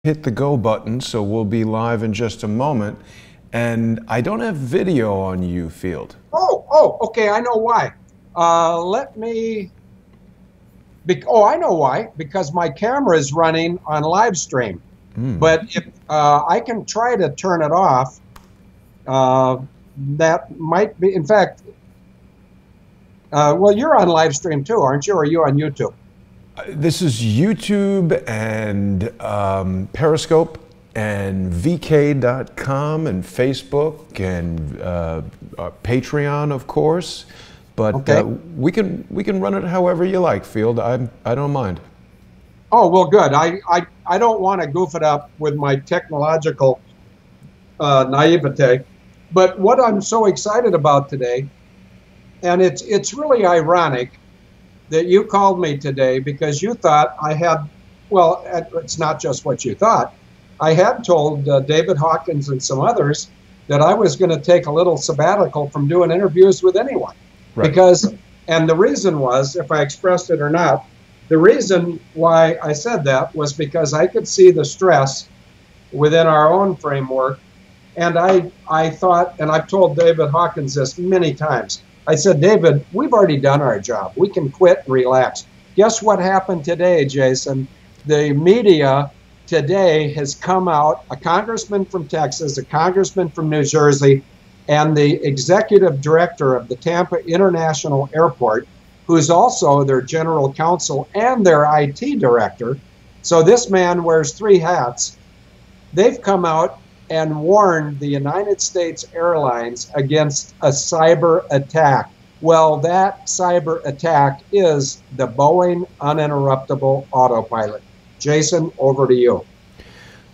Hit the go button, so we'll be live in just a moment. And I don't have video on you, Field. Okay, I know why. Let me, I know why, because my camera is running on live stream. But if I can try to turn it off, that might be, in fact, well, you're on live stream too, aren't you? Or are you on YouTube? This is YouTube and Periscope and VK.com and Facebook and Patreon, of course. But okay. we can run it however you like, Field. I don't mind. Oh, well, good. I don't want to goof it up with my technological naivete. But what I'm so excited about today, and it's really ironic that you called me today because you thought I had, well, it's not just what you thought. I had told David Hawkins and some others that I was going to take a little sabbatical from doing interviews with anyone. Right. Because, and the reason was, if I expressed it or not, the reason why I said that was because I could see the stress within our own framework. And I thought, and I've told David Hawkins this many times, I said, David, we've already done our job. We can quit and relax. Guess what happened today, Jason? The media today has come out, a congressman from Texas, a congressman from New Jersey, and the executive director of the Tampa International Airport, who's also their general counsel and their IT director. So this man wears three hats. They've come out and warned the United States Airlines against a cyber attack. Well, that cyber attack is the Boeing uninterruptible autopilot. Jason, over to you.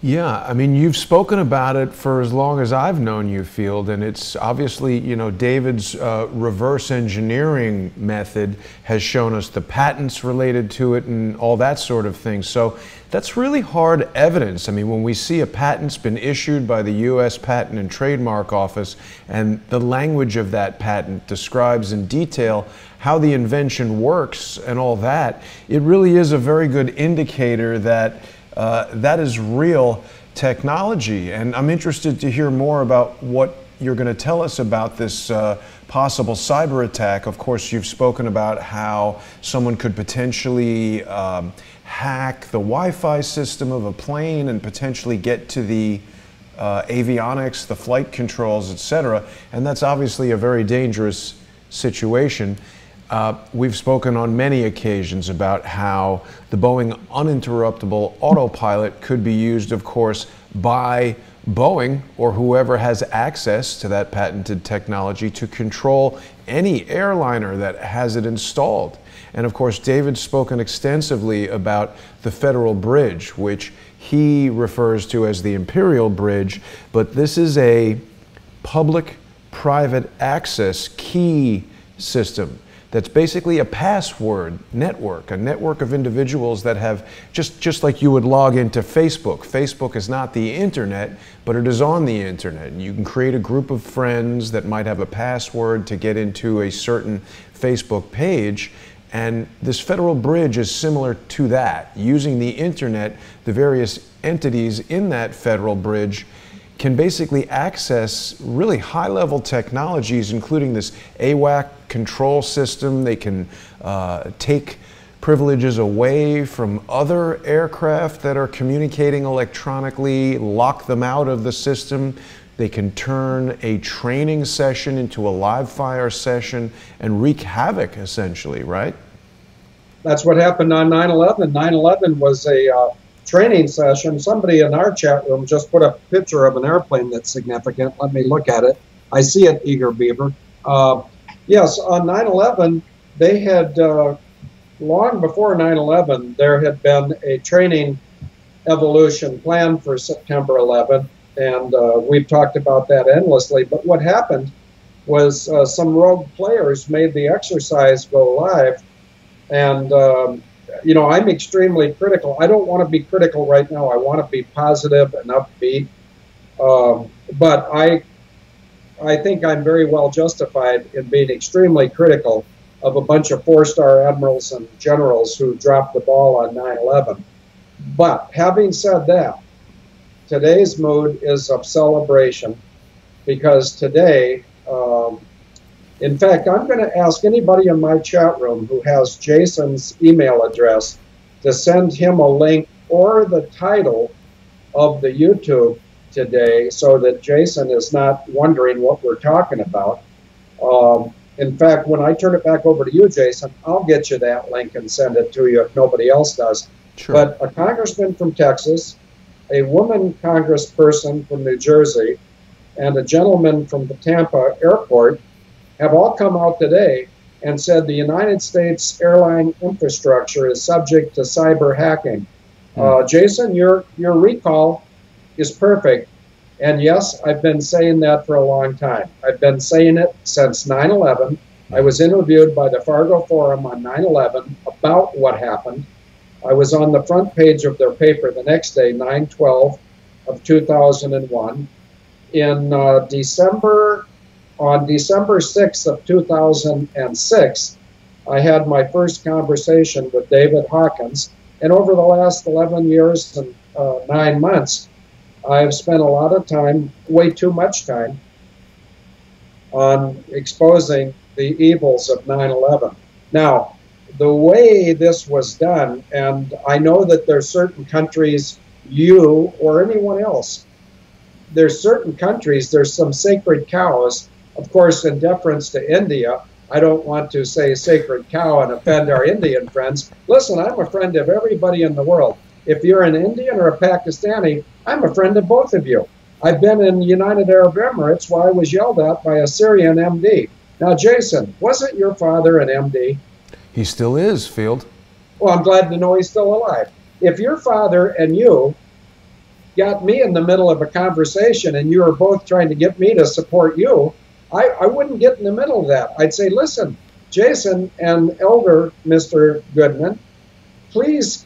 Yeah, I mean, you've spoken about it for as long as I've known you, Field, and it's obviously, you know, David's reverse engineering method has shown us the patents related to it and all that sort of thing. So that's really hard evidence. I mean, when we see a patent's been issued by the U.S. Patent and Trademark Office and the language of that patent describes in detail how the invention works and all that, it really is a very good indicator that that is real technology. And I'm interested to hear more about what you're going to tell us about this possible cyber attack. Of course, you've spoken about how someone could potentially hack the Wi-Fi system of a plane and potentially get to the avionics, the flight controls, etc. And that's obviously a very dangerous situation. We've spoken on many occasions about how the Boeing uninterruptible autopilot could be used, of course, by Boeing or whoever has access to that patented technology to control any airliner that has it installed. And of course, David's spoken extensively about the Federal Bridge, which he refers to as the Imperial Bridge, but this is a public-private access key system that's basically a password network, a network of individuals that have, just like you would log into Facebook. Facebook is not the internet, but it is on the internet. And you can create a group of friends that might have a password to get into a certain Facebook page. And this Federal Bridge is similar to that. Using the internet, the various entities in that Federal Bridge can basically access really high-level technologies, including this AWAC control system. They can take privileges away from other aircraft that are communicating electronically, lock them out of the system. They can turn a training session into a live-fire session and wreak havoc, essentially, right? That's what happened on 9/11. 9/11 was a training session. Somebody in our chat room just put a picture of an airplane that's significant. Let me look at it. I see it, Eager Beaver. Yes, on 9/11, they had, long before 9/11, there had been a training evolution plan for September 11, and we've talked about that endlessly. But what happened was some rogue players made the exercise go live, and you know, I'm extremely critical. I don't want to be critical right now. I want to be positive and upbeat. But I think I'm very well justified in being extremely critical of a bunch of four-star admirals and generals who dropped the ball on 9/11. But having said that, today's mood is of celebration because today, in fact, I'm going to ask anybody in my chat room who has Jason's email address to send him a link or the title of the YouTube today so that Jason is not wondering what we're talking about. In fact, when I turn it back over to you, Jason, I'll get you that link and send it to you if nobody else does. Sure. But a congressman from Texas, a woman congressperson from New Jersey, and a gentleman from the Tampa airport have all come out today and said the United States airline infrastructure is subject to cyber hacking. Jason, your recall is perfect. And yes, I've been saying that for a long time. I've been saying it since 9/11. I was interviewed by the Fargo Forum on 9/11 about what happened. I was on the front page of their paper the next day, 9/12 of 2001. On December 6th of 2006, I had my first conversation with David Hawkins. And over the last 11 years and 9 months, I've spent a lot of time, way too much time, on exposing the evils of 9/11. Now, the way this was done, and I know that there's certain countries, you or anyone else, there's certain countries, there's some sacred cows. Of course, in deference to India, I don't want to say sacred cow and offend our Indian friends. Listen, I'm a friend of everybody in the world. If you're an Indian or a Pakistani, I'm a friend of both of you. I've been in the United Arab Emirates while I was yelled at by a Syrian MD. Now, Jason, wasn't your father an MD? He still is, Field. Well, I'm glad to know he's still alive. If your father and you got me in the middle of a conversation and you were both trying to get me to support you, I wouldn't get in the middle of that. I'd say, listen, Jason and Elder Mr. Goodman, please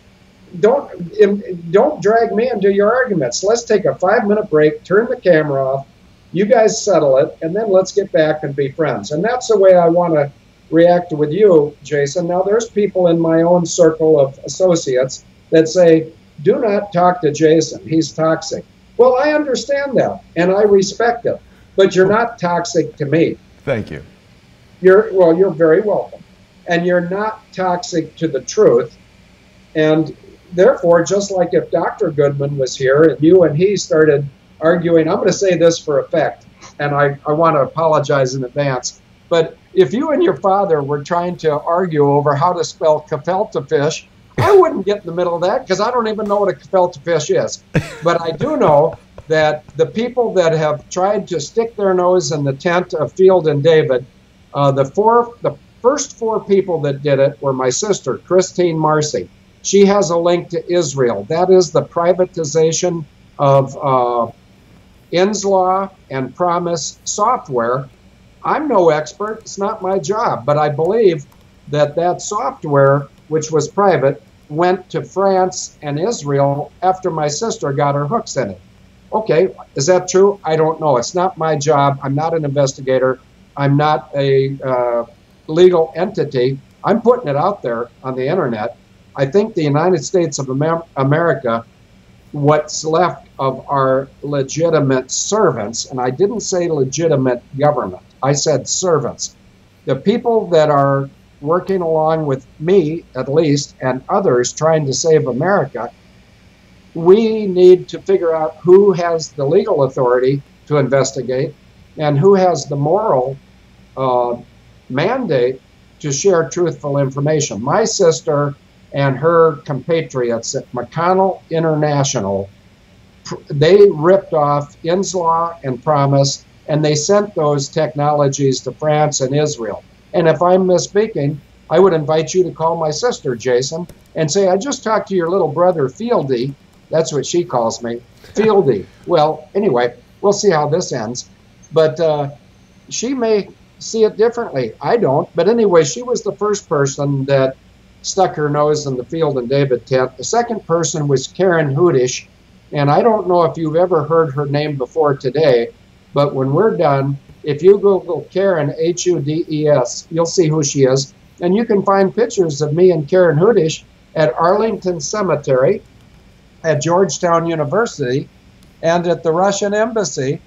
don't drag me into your arguments. Let's take a 5-minute break, turn the camera off, you guys settle it, and then let's get back and be friends. And that's the way I want to react with you, Jason. Now, there's people in my own circle of associates that say, do not talk to Jason. He's toxic. Well, I understand that, and I respect it. But you're not toxic to me. Thank you. You're very welcome. And you're not toxic to the truth. And therefore, just like if Dr. Goodman was here and you and he started arguing, I'm going to say this for effect, and I want to apologize in advance, but if you and your father were trying to argue over how to spell gefilte fish, I wouldn't get in the middle of that because I don't even know what a gefilte fish is. But I do know that the people that have tried to stick their nose in the tent of Field and David, the first 4 people that did it were my sister, Christine Marcy. She has a link to Israel. That is the privatization of Inslaw and Promise software. I'm no expert. It's not my job. But I believe that that software, which was private, went to France and Israel after my sister got her hooks in it. Okay, is that true? I don't know. It's not my job. I'm not an investigator. I'm not a legal entity. I'm putting it out there on the internet. I think the United States of America, what's left of our legitimate servants, and I didn't say legitimate government, I said servants. The people that are working along with me, at least, and others trying to save America, we need to figure out who has the legal authority to investigate and who has the moral mandate to share truthful information. My sister and her compatriots at McConnell International, they ripped off Inslaw and Promise, and they sent those technologies to France and Israel. And if I'm misspeaking, I would invite you to call my sister, Jason, and say, I just talked to your little brother, Fieldy. That's what she calls me, Fieldy. Well, anyway, we'll see how this ends. But she may see it differently. I don't. But anyway, she was the first person that stuck her nose in the Field and David tent. The second person was Karen Hudish. And I don't know if you've ever heard her name before today, but when we're done, if you Google Karen, Hudes, you'll see who she is. And you can find pictures of me and Karen Hudish at Arlington Cemetery, at Georgetown University, and at the Russian embassy,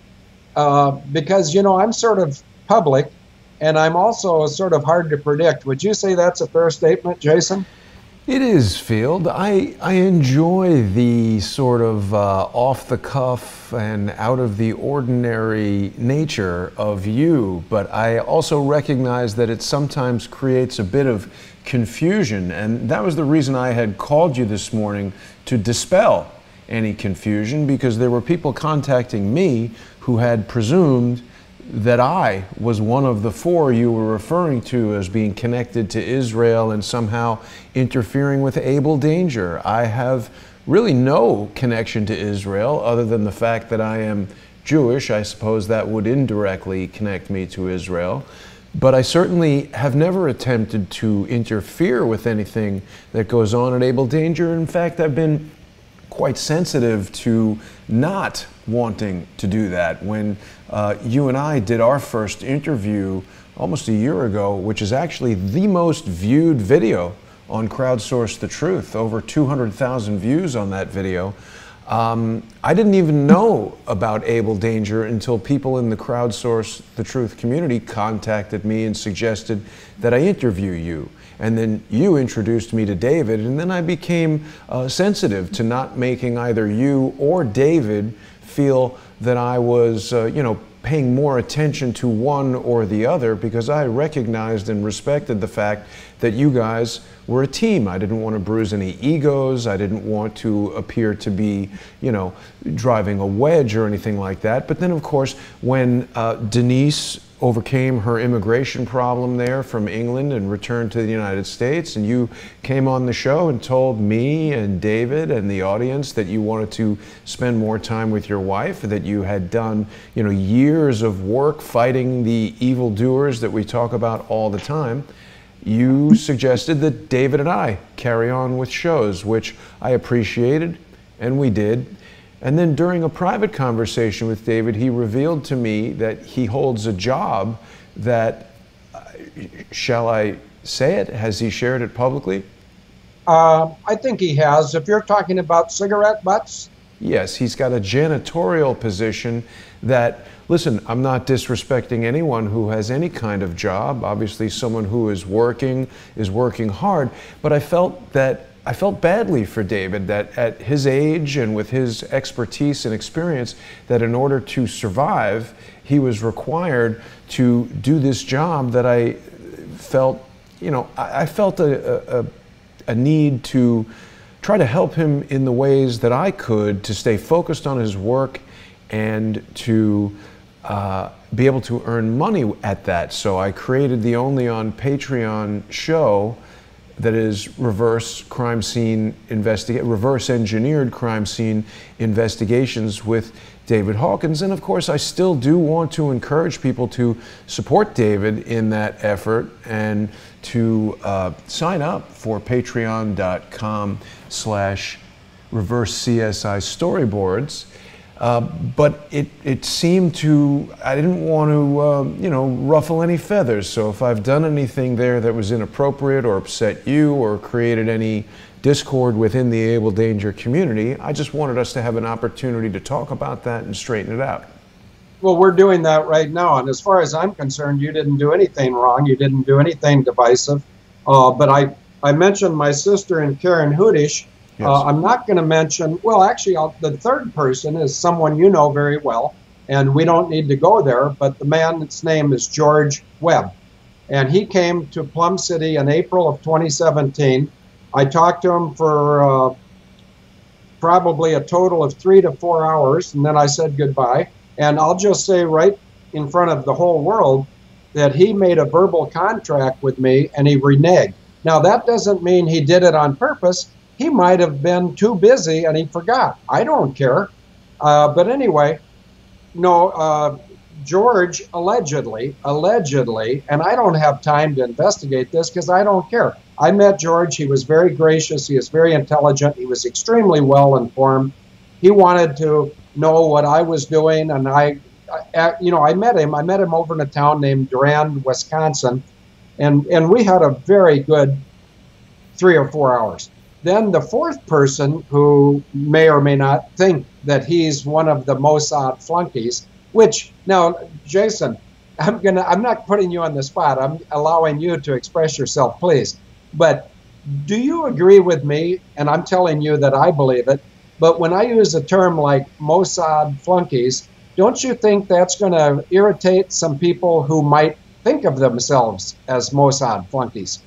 because, I'm sort of public, and I'm also sort of hard to predict. Would you say that's a fair statement, Jason? It is, Field. I enjoy the sort of off the cuff and out of the ordinary nature of you, but I also recognize that it sometimes creates a bit of confusion, and that was the reason I had called you this morning, to dispel any confusion, because there were people contacting me who had presumed that I was one of the four you were referring to as being connected to Israel and somehow interfering with Able Danger. I have really no connection to Israel other than the fact that I am Jewish. I suppose that would indirectly connect me to Israel. But I certainly have never attempted to interfere with anything that goes on at Able Danger. In fact, I've been quite sensitive to not wanting to do that. When you and I did our first interview almost a year ago, which is actually the most viewed video on Crowdsource The Truth, over 200,000 views on that video. I didn't even know about Able Danger until people in the Crowdsource The Truth community contacted me and suggested that I interview you. And then you introduced me to David, and then I became sensitive to not making either you or David feel that I was, paying more attention to one or the other, because I recognized and respected the fact that you guys were a team. I didn't want to bruise any egos. I didn't want to appear to be, driving a wedge or anything like that. But then, of course, when Denise overcame her immigration problem there from England and returned to the United States, and you came on the show and told me and David and the audience that you wanted to spend more time with your wife, that you had done, years of work fighting the evildoers that we talk about all the time, you suggested that David and I carry on with shows, which I appreciated, and we did. And then during a private conversation with David, he revealed to me that he holds a job that, shall I say it? Has he shared it publicly? I think he has. If you're talking about cigarette butts? Yes, he's got a janitorial position that, listen, I'm not disrespecting anyone who has any kind of job. Obviously, someone who is working hard, but I felt badly for David that at his age and with his expertise and experience, that in order to survive, he was required to do this job that I felt, I felt a need to try to help him in the ways that I could to stay focused on his work and to be able to earn money at that. So I created the only on Patreon show that is reverse engineered crime scene investigations with David Hawkins. And of course, I still do want to encourage people to support David in that effort and to sign up for patreon.com/reverse-CSI storyboards. But it seemed I didn't want to, ruffle any feathers. So if I've done anything there that was inappropriate or upset you or created any discord within the Able Danger community, I just wanted us to have an opportunity to talk about that and straighten it out. Well, we're doing that right now. And as far as I'm concerned, you didn't do anything wrong. You didn't do anything divisive. But I mentioned my sister and Karen Hudish. Yes. I'm not going to mention, well, actually, the third person is someone you know very well, and we don't need to go there, but the man's name is George Webb. And he came to Plum City in April of 2017. I talked to him for probably a total of 3 to 4 hours, and then I said goodbye. And I'll just say right in front of the whole world that he made a verbal contract with me, and he reneged. Now, that doesn't mean he did it on purpose. He might have been too busy and he forgot. I don't care. But anyway, no, George allegedly, and I don't have time to investigate this because I don't care. I met George. He was very gracious. He is very intelligent. He was extremely well informed. He wanted to know what I was doing, and I met him. I met him over in a town named Durand, Wisconsin, and we had a very good 3 or 4 hours. Then the fourth person, who may or may not think that he's one of the Mossad flunkies, which now, Jason, I'm not putting you on the spot. I'm allowing you to express yourself, please. But do you agree with me? And I'm telling you that I believe it. But when I use a term like Mossad flunkies, don't you think that's going to irritate some people who might think of themselves as Mossad flunkies?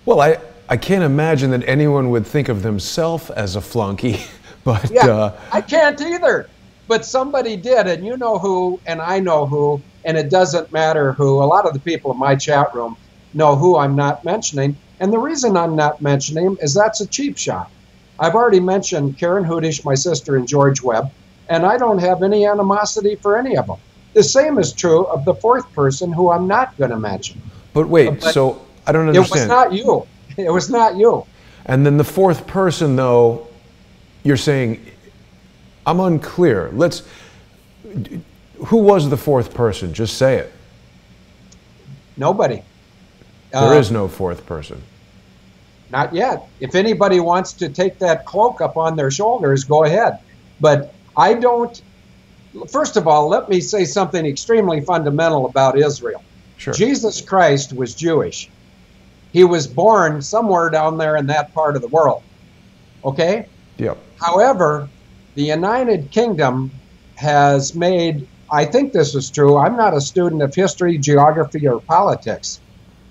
Well, I can't imagine that anyone would think of themselves as a flunky, but yeah, I can't either. But somebody did, and you know who, and I know who, and it doesn't matter who. A lot of the people in my chat room know who I'm not mentioning, and the reason I'm not mentioning him is that's a cheap shot. I've already mentioned Karen Hudish, my sister, and George Webb, and I don't have any animosity for any of them. The same is true of the fourth person, who I'm not going to mention. But wait, so I don't understand. It was not you. It was not you. And then the fourth person, though, you're saying, I'm unclear. Who was the fourth person? Just say it. Nobody. There is no fourth person. Not yet. If anybody wants to take that cloak up on their shoulders, go ahead. But I don't. First of all, let me say something extremely fundamental about Israel. Sure. Jesus Christ was Jewish. He was born somewhere down there in that part of the world. Okay? Yep. However, the United Kingdom has made, I think this is true, I'm not a student of history, geography, or politics.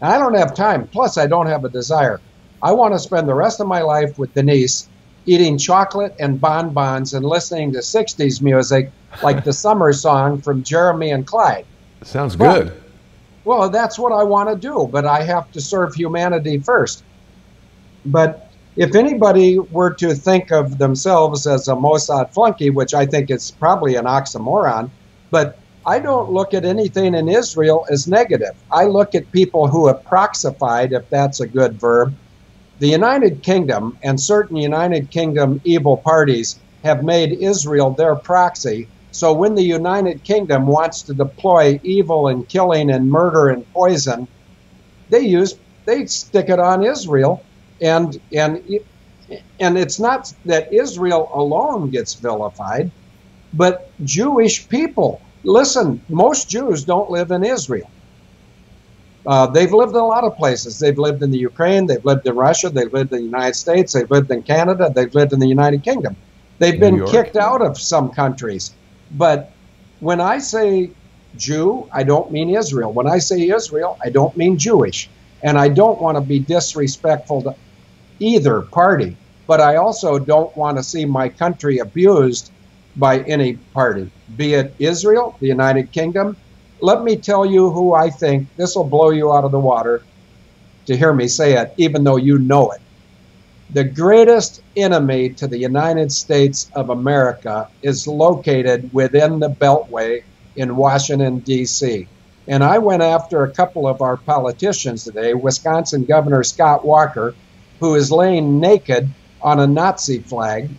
And I don't have time, plus I don't have a desire. I want to spend the rest of my life with Denise, eating chocolate and bonbons and listening to 60s music like the summer song from Jeremy and Clyde. Sounds good. Well, that's what I want to do, but I have to serve humanity first. But if anybody were to think of themselves as a Mossad flunky, which I think is probably an oxymoron, but I don't look at anything in Israel as negative. I look at people who have proxified, if that's a good verb. The United Kingdom and certain United Kingdom evil parties have made Israel their proxy. So when the United Kingdom wants to deploy evil and killing and murder and poison, they stick it on Israel. And it's not that Israel alone gets vilified, but Jewish people. Listen, most Jews don't live in Israel. They've lived in a lot of places. They've lived in the Ukraine, they've lived in Russia, they've lived in the United States, they've lived in Canada, they've lived in the United Kingdom. They've been kicked out of some countries. But when I say Jew, I don't mean Israel. When I say Israel, I don't mean Jewish. And I don't want to be disrespectful to either party. But I also don't want to see my country abused by any party, be it Israel, the United Kingdom. Let me tell you who I think, this will blow you out of the water to hear me say it, even though you know it. The greatest enemy to the United States of America is located within the Beltway in Washington, D.C. And I went after a couple of our politicians today, Wisconsin Governor Scott Walker, who is laying naked on a Nazi flag,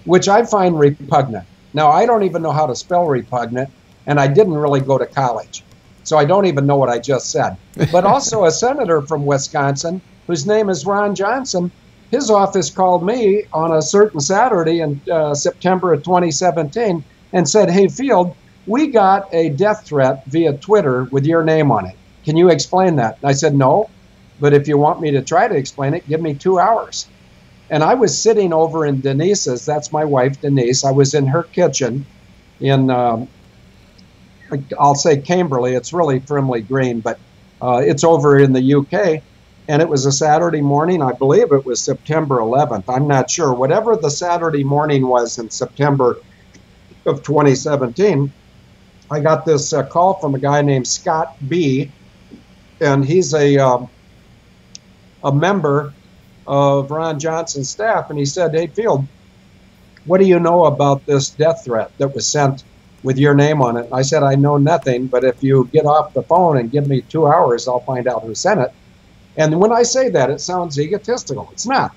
which I find repugnant. Now, I don't even know how to spell repugnant, and I didn't really go to college. So I don't even know what I just said. But also a senator from Wisconsin, whose name is Ron Johnson, his office called me on a certain Saturday in September of 2017 and said, "Hey, Field, we got a death threat via Twitter with your name on it. Can you explain that?" And I said, "No, but if you want me to try to explain it, give me 2 hours." And I was sitting over in Denise's, that's my wife, Denise. I was in her kitchen in, I'll say Camberley. It's really Frimley Green, but it's over in the UK. And it was a Saturday morning. I believe it was September 11th. I'm not sure. Whatever the Saturday morning was in September of 2017, I got this call from a guy named Scott B. And he's a member of Ron Johnson's staff. And he said, "Hey, Field, what do you know about this death threat that was sent with your name on it?" And I said, "I know nothing, but if you get off the phone and give me 2 hours, I'll find out who sent it." And when I say that, it sounds egotistical. It's not.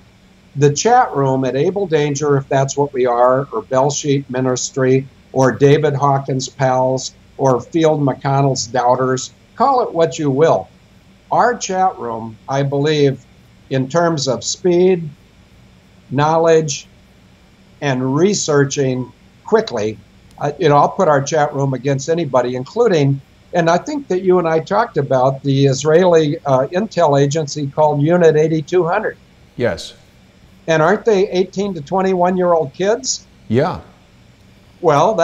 The chat room at Able Danger, if that's what we are, or Bell Sheet Ministry, or David Hawkins' pals, or Field McConnell's doubters, call it what you will. Our chat room, I believe, in terms of speed, knowledge, and researching quickly. I'll put our chat room against anybody, including, and I think that you and I talked about the Israeli intel agency called Unit 8200. Yes. And aren't they 18 to 21-year-old kids? Yeah. Well,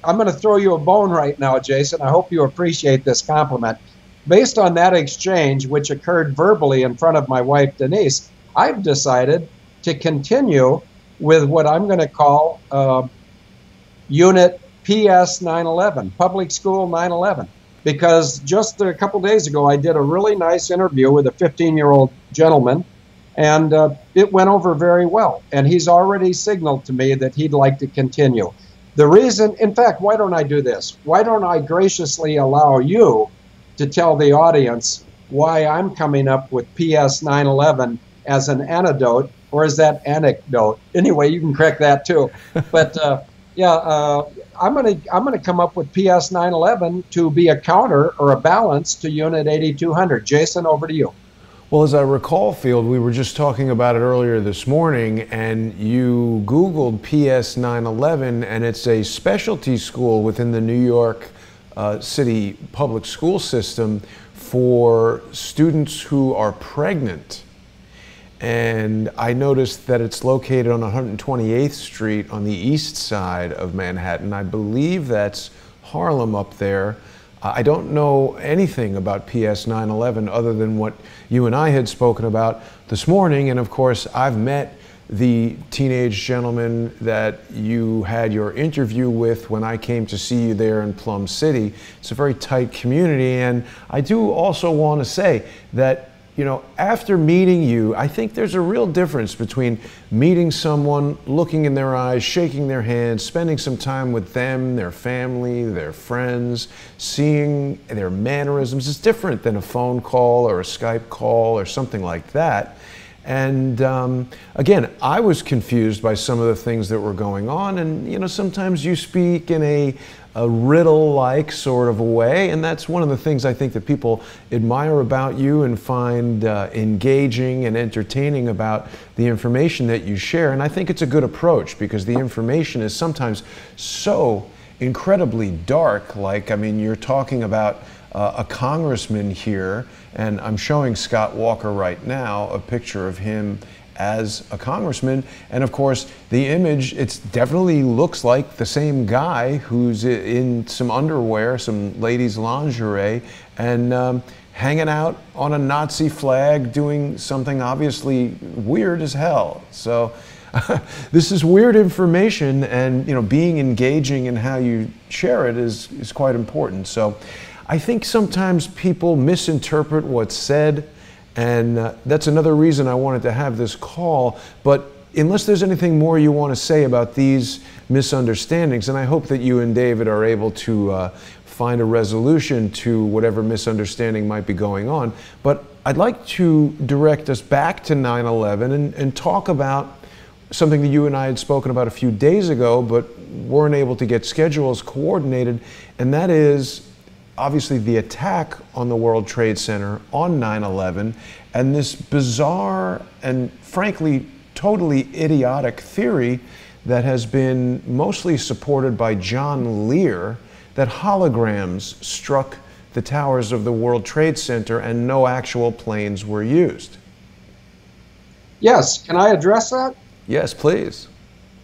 I'm going to throw you a bone right now, Jason. I hope you appreciate this compliment. Based on that exchange, which occurred verbally in front of my wife, Denise, I've decided to continue with what I'm going to call Unit PS 911, Public School 911, because just a couple days ago, I did a really nice interview with a 15-year-old gentleman, and it went over very well. And he's already signaled to me that he'd like to continue. The reason, in fact, why don't I do this? Why don't I graciously allow you to tell the audience why I'm coming up with PS 911 as an antidote, or is that anecdote? Anyway, you can correct that too. But I'm gonna come up with PS 911 to be a counter or a balance to Unit 8200. Jason, over to you. Well, as I recall, Field, we were just talking about it earlier this morning, and you Googled PS 911, and it's a specialty school within the New York City public school system for students who are pregnant. And I noticed that it's located on 128th Street on the east side of Manhattan. I believe that's Harlem up there. I don't know anything about PS 911 other than what you and I had spoken about this morning. And of course, I've met the teenage gentleman that you had your interview with when I came to see you there in Plum City. It's a very tight community. And I do also want to say that, you know, after meeting you, I think there's a real difference between meeting someone, looking in their eyes, shaking their hands, spending some time with them, their family, their friends, seeing their mannerisms. It's different than a phone call or a Skype call or something like that. And again, I was confused by some of the things that were going on. And, you know, sometimes you speak in a riddle-like sort of a way, and that's one of the things I think that people admire about you and find engaging and entertaining about the information that you share. And I think it's a good approach because the information is sometimes so incredibly dark. Like, I mean, you're talking about a congressman here, and I'm showing Scott Walker right now a picture of him as a congressman, and of course the image, it definitely looks like the same guy who's in some underwear, some ladies' lingerie, and hanging out on a Nazi flag doing something obviously weird as hell. So this is weird information, and, you know, being engaging in how you share it is quite important. So I think sometimes people misinterpret what's said, and that's another reason I wanted to have this call. But unless there's anything more you want to say about these misunderstandings, and I hope that you and David are able to find a resolution to whatever misunderstanding might be going on. But I'd like to direct us back to 9/11 and talk about something that you and I had spoken about a few days ago, but weren't able to get schedules coordinated, and that is obviously the attack on the World Trade Center on 9/11, and this bizarre and frankly totally idiotic theory that has been mostly supported by John Lear, that holograms struck the towers of the World Trade Center and no actual planes were used. Yes, can I address that? Yes, please.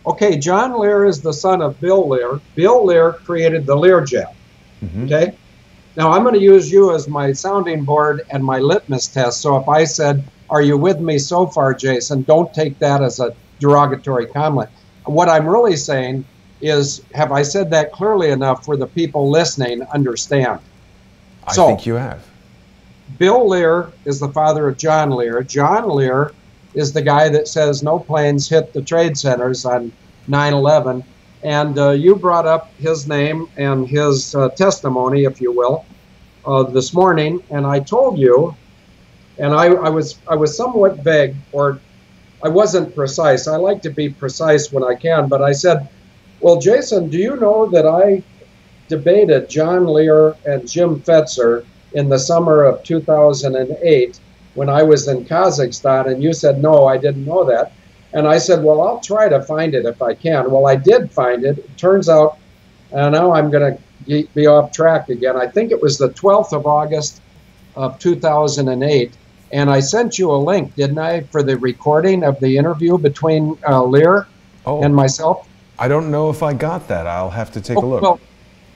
Okay, John Lear is the son of Bill Lear. Bill Lear created the Lear Jet, okay? Now, I'm going to use you as my sounding board and my litmus test. So if I said, "Are you with me so far, Jason?" don't take that as a derogatory comment. What I'm really saying is, have I said that clearly enough for the people listening understand? I think you have. Bill Lear is the father of John Lear. John Lear is the guy that says no planes hit the trade centers on 9/11. And you brought up his name and his testimony, if you will, this morning. And I told you, and I was somewhat vague, or I wasn't precise. I like to be precise when I can. But I said, well, Jason, do you know that I debated John Lear and Jim Fetzer in the summer of 2008 when I was in Kazakhstan, and you said, no, I didn't know that. And I said, well, I'll try to find it if I can. Well, I did find it. It turns out, now I'm going to be off track again. I think it was the 12th of August of 2008. And I sent you a link, didn't I, for the recording of the interview between Lear and myself? I don't know if I got that. I'll have to take a look. Well,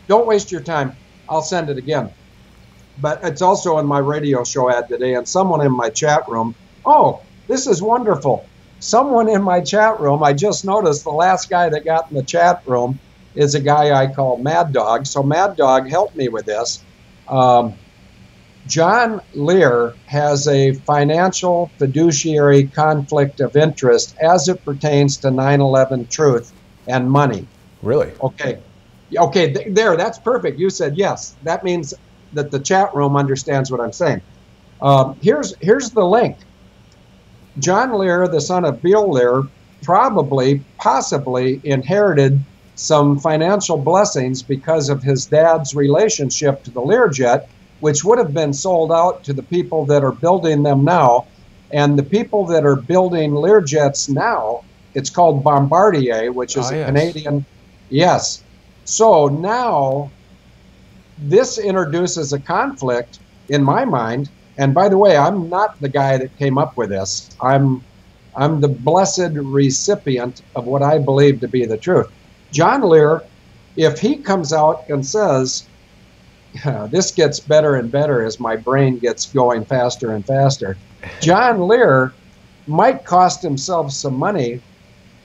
don't waste your time. I'll send it again. But it's also in my radio show ad today, and someone in my chat room, oh, this is wonderful. Someone in my chat room, I just noticed the last guy that got in the chat room is a guy I call Mad Dog. So Mad Dog helped me with this. John Lear has a financial fiduciary conflict of interest as it pertains to 9/11 truth and money. Really? Okay. Okay, there, that's perfect. You said yes. That means that the chat room understands what I'm saying. Here's the link. John Lear, the son of Bill Lear, possibly inherited some financial blessings because of his dad's relationship to the Lear Jet, which would have been sold out to the people that are building them now. And the people that are building Lear Jets now, it's called Bombardier, which is a Canadian. Yes. So now this introduces a conflict in my mind. And by the way, I'm not the guy that came up with this. I'm the blessed recipient of what I believe to be the truth. John Lear, if he comes out and says, this gets better and better as my brain gets going faster and faster, John Lear might cost himself some money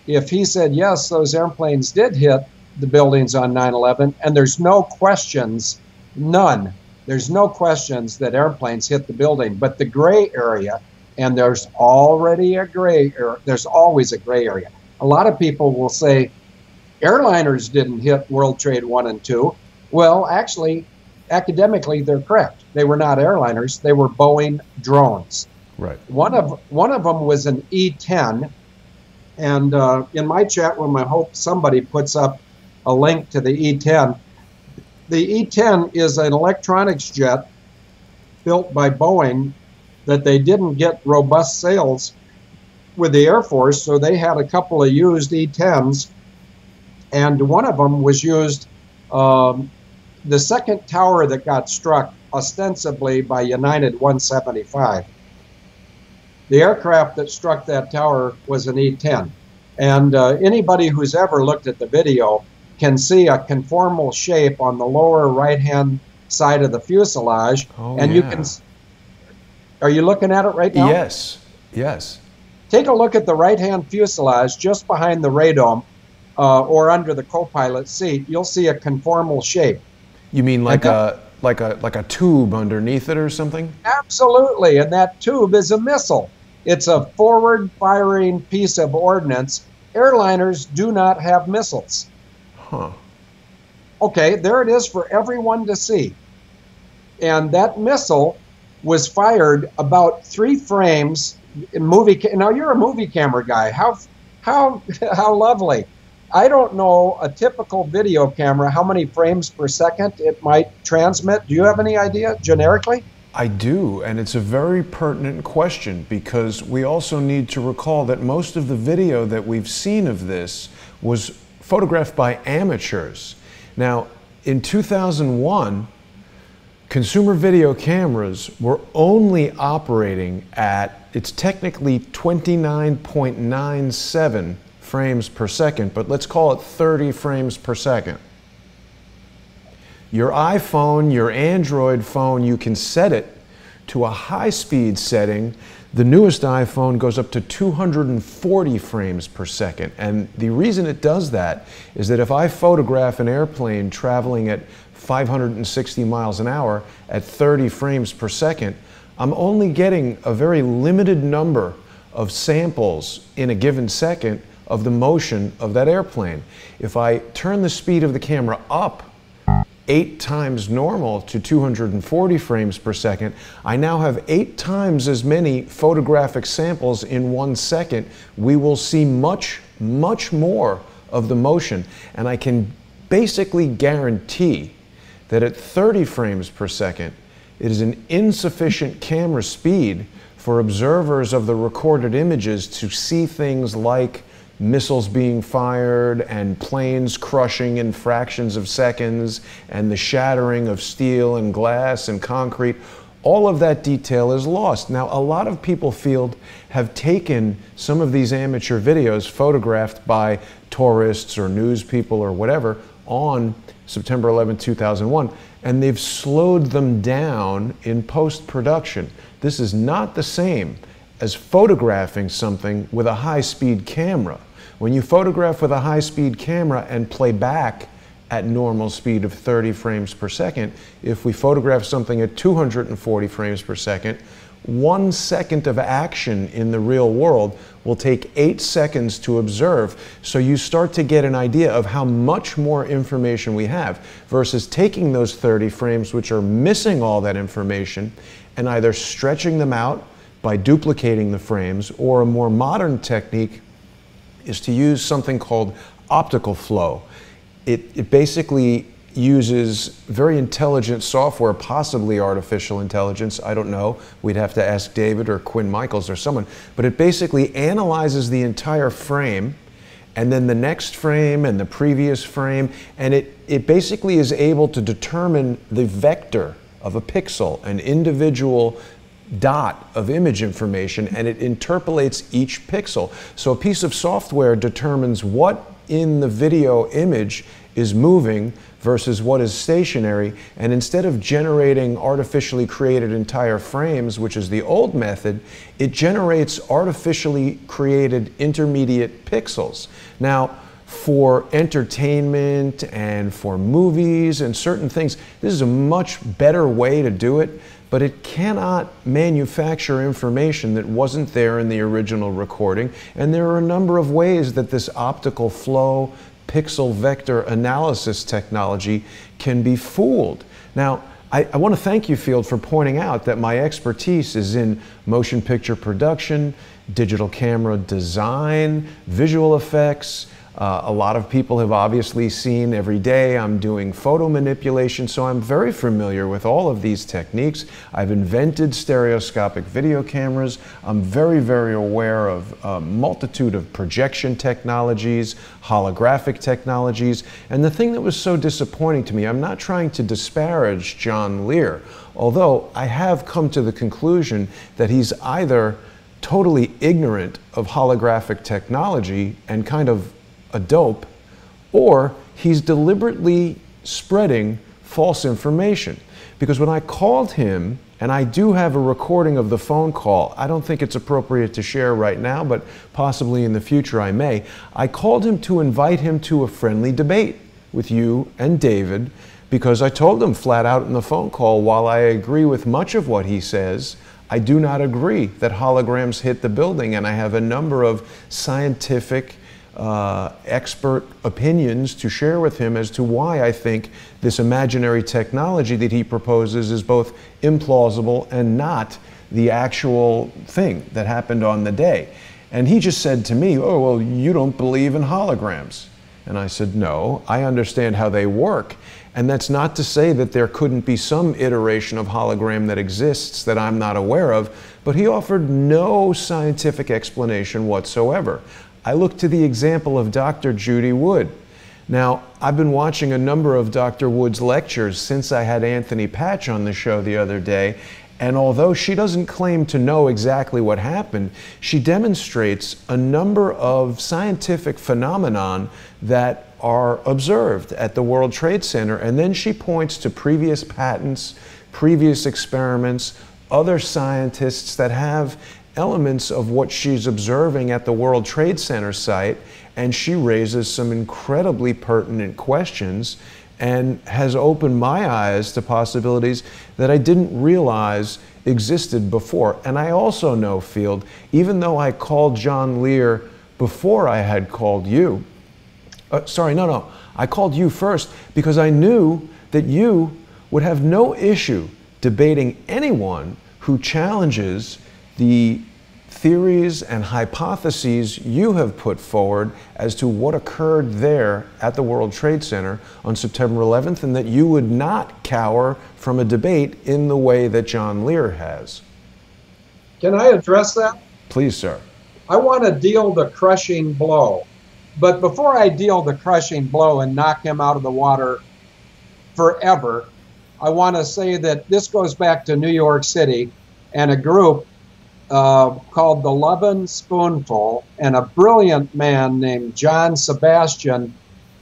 if he said, yes, those airplanes did hit the buildings on 9/11, and there's no questions, none. There's no questions that airplanes hit the building, but the gray area, and there's already a gray area, there's always a gray area. A lot of people will say airliners didn't hit World Trade 1 and 2. Well, actually, academically, they're correct. They were not airliners, they were Boeing drones. Right. One of them was an E-10, and in my chat room, I hope somebody puts up a link to the E-10. The E-10 is an electronics jet built by Boeing that they didn't get robust sales with the Air Force, so they had a couple of used E-10s, and one of them was used, the second tower that got struck ostensibly by United 175. The aircraft that struck that tower was an E-10. And anybody who's ever looked at the video can see a conformal shape on the lower right-hand side of the fuselage. Oh, and you can, are you looking at it right now? Yes, yes. Take a look at the right-hand fuselage just behind the radome or under the co-pilot seat. You'll see a conformal shape. You mean like a tube underneath it or something? Absolutely, and that tube is a missile. It's a forward-firing piece of ordnance. Airliners do not have missiles. Huh. Okay, there it is for everyone to see. And that missile was fired about 3 frames in now you're a movie camera guy. How lovely. I don't know a typical video camera how many frames per second it might transmit. Do you have any idea generically? I do, and it's a very pertinent question because we also need to recall that most of the video that we've seen of this was photographed by amateurs. Now, in 2001, consumer video cameras were only operating at, it's technically 29.97 frames per second, but let's call it 30 frames per second. Your iPhone, your Android phone, you can set it to a high-speed setting. The newest iPhone goes up to 240 frames per second. And the reason it does that is that if I photograph an airplane traveling at 560 miles an hour at 30 frames per second, I'm only getting a very limited number of samples in a given second of the motion of that airplane. If I turn the speed of the camera up 8 times normal to 240 frames per second, I now have 8 times as many photographic samples in 1 second. We will see much, much more of the motion. And I can basically guarantee that at 30 frames per second, it is an insufficient camera speed for observers of the recorded images to see things like missiles being fired and planes crushing in fractions of seconds and the shattering of steel and glass and concrete. All of that detail is lost. Now, a lot of people, Field, have taken some of these amateur videos photographed by tourists or news people or whatever on September 11, 2001, and they've slowed them down in post-production. This is not the same as photographing something with a high-speed camera. When you photograph with a high-speed camera and play back at normal speed of 30 frames per second, if we photograph something at 240 frames per second, 1 second of action in the real world will take 8 seconds to observe. So you start to get an idea of how much more information we have versus taking those 30 frames, which are missing all that information, and either stretching them out by duplicating the frames, or a more modern technique is to use something called optical flow. It basically uses very intelligent software, possibly artificial intelligence, I don't know. We'd have to ask David or Quinn Michaels or someone. But it basically analyzes the entire frame, and then the next frame and the previous frame, and it basically is able to determine the vector of a pixel, an individual dot of image information, and it interpolates each pixel. So a piece of software determines what in the video image is moving versus what is stationary, and instead of generating artificially created entire frames, which is the old method, it generates artificially created intermediate pixels. Now, for entertainment and for movies and certain things, this is a much better way to do it, but it cannot manufacture information that wasn't there in the original recording. And there are a number of ways that this optical flow pixel vector analysis technology can be fooled. Now, I want to thank you, Field, for pointing out that my expertise is in motion picture production, digital camera design, visual effects. A lot of people have obviously seen every day I'm doing photo manipulation, so I'm very familiar with all of these techniques. I've invented stereoscopic video cameras. I'm very, very aware of a multitude of projection technologies, holographic technologies. And the thing that was so disappointing to me, I'm not trying to disparage John Lear, although I have come to the conclusion that he's either totally ignorant of holographic technology and kind of a dope, or he's deliberately spreading false information. Because when I called him, and I do have a recording of the phone call, I don't think it's appropriate to share right now, but possibly in the future I may. I called him to invite him to a friendly debate with you and David, because I told him flat out in the phone call, while I agree with much of what he says, I do not agree that holograms hit the building, and I have a number of scientific expert opinions to share with him as to why I think this imaginary technology that he proposes is both implausible and not the actual thing that happened on the day. And he just said to me, "Oh, well, you don't believe in holograms." And I said, "No, I understand how they work. And that's not to say that there couldn't be some iteration of hologram that exists that I'm not aware of," but he offered no scientific explanation whatsoever. I look to the example of Dr. Judy Wood. Now, I've been watching a number of Dr. Wood's lectures since I had Anthony Patch on the show the other day, and although she doesn't claim to know exactly what happened, she demonstrates a number of scientific phenomenon that are observed at the World Trade Center, and then she points to previous patents, previous experiments, other scientists that have elements of what she's observing at the World Trade Center site, and she raises some incredibly pertinent questions and has opened my eyes to possibilities that I didn't realize existed before. And I also know, Field, even though I called John Lear before I had called you, I called you first because I knew that you would have no issue debating anyone who challenges the theories and hypotheses you have put forward as to what occurred there at the World Trade Center on September 11th, and that you would not cower from a debate in the way that John Lear has. Can I address that? Please, sir. I want to deal the crushing blow. But before I deal the crushing blow and knock him out of the water forever, I want to say that this goes back to New York City and a group called the Lovin' Spoonful, and a brilliant man named John Sebastian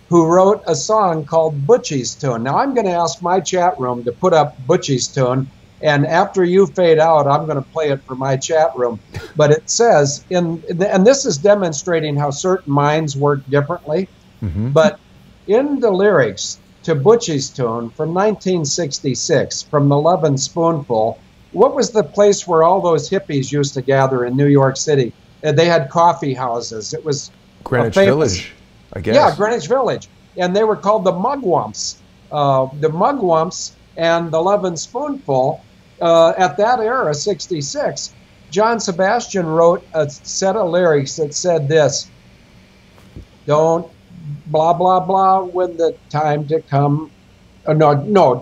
who wrote a song called Butchie's Tune. Now I'm going to ask my chat room to put up Butchie's Tune, and after you fade out, I'm going to play it for my chat room. But it says, and this is demonstrating how certain minds work differently, but in the lyrics to Butchie's Tune from 1966, from the Lovin' Spoonful, what was the place where all those hippies used to gather in New York City? They had coffee houses. It was Greenwich Village, I guess. Yeah, Greenwich Village. And they were called the Mugwumps. The Mugwumps and the Lovin' Spoonful, at that era, 66, John Sebastian wrote a set of lyrics that said this: don't blah, blah, blah when the time to come. No,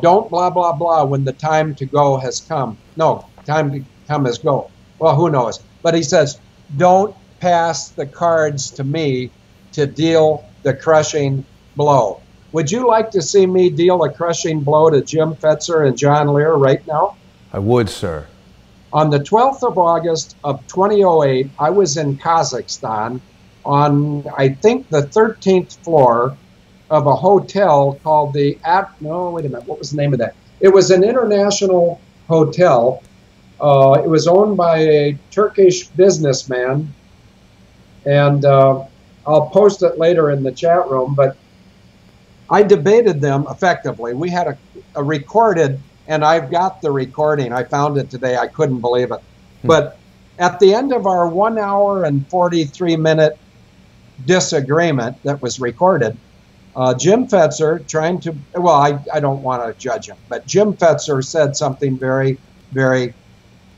don't blah, blah, blah when the time to go has come. No, time to come has go. Well, who knows? But he says, don't pass the cards to me to deal the crushing blow. Would you like to see me deal a crushing blow to Jim Fetzer and John Lear right now? I would, sir. On the 12th of August of 2008, I was in Kazakhstan on, I think, the 13th floor of a hotel called what was the name of that? It was an international hotel. It was owned by a Turkish businessman, and I'll post it later in the chat room, but I debated them effectively. We had a recorded, and I've got the recording. I found it today. I couldn't believe it. But at the end of our 1 hour and 43-minute disagreement that was recorded, Jim Fetzer I don't want to judge him, but Jim Fetzer said something very, very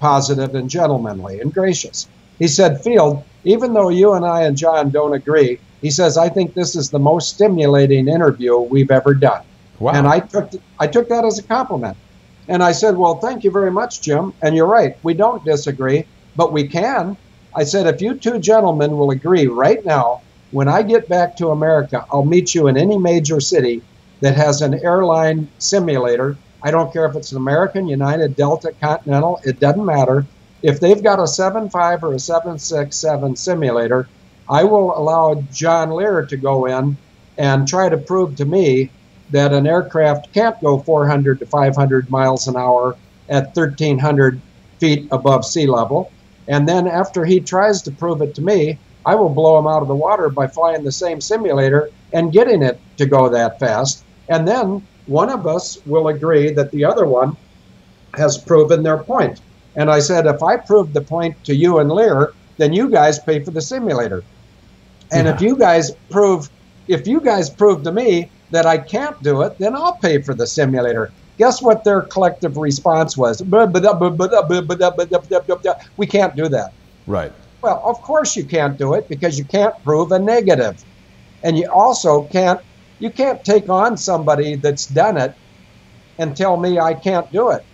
positive and gentlemanly and gracious. He said, Field, even though you and I and John don't agree, he says, I think this is the most stimulating interview we've ever done. Wow. And I took that as a compliment. And I said, well, thank you very much, Jim. And you're right, we don't disagree, but we can. I said, if you two gentlemen will agree right now, when I get back to America, I'll meet you in any major city that has an airline simulator. I don't care if it's an American, United, Delta, Continental, it doesn't matter. If they've got a 7.5 or a 767 simulator, I will allow John Lear to go in and try to prove to me that an aircraft can't go 400 to 500 miles an hour at 1,300 feet above sea level. And then after he tries to prove it to me, I will blow him out of the water by flying the same simulator and getting it to go that fast. And then one of us will agree that the other one has proven their point. And I said, if I prove the point to you and Lear, then you guys pay for the simulator. And if you guys prove to me that I can't do it, then I'll pay for the simulator. Guess what their collective response was? We can't do that. Right. Well, of course you can't do it because you can't prove a negative. And you also can't take on somebody that's done it and tell me I can't do it.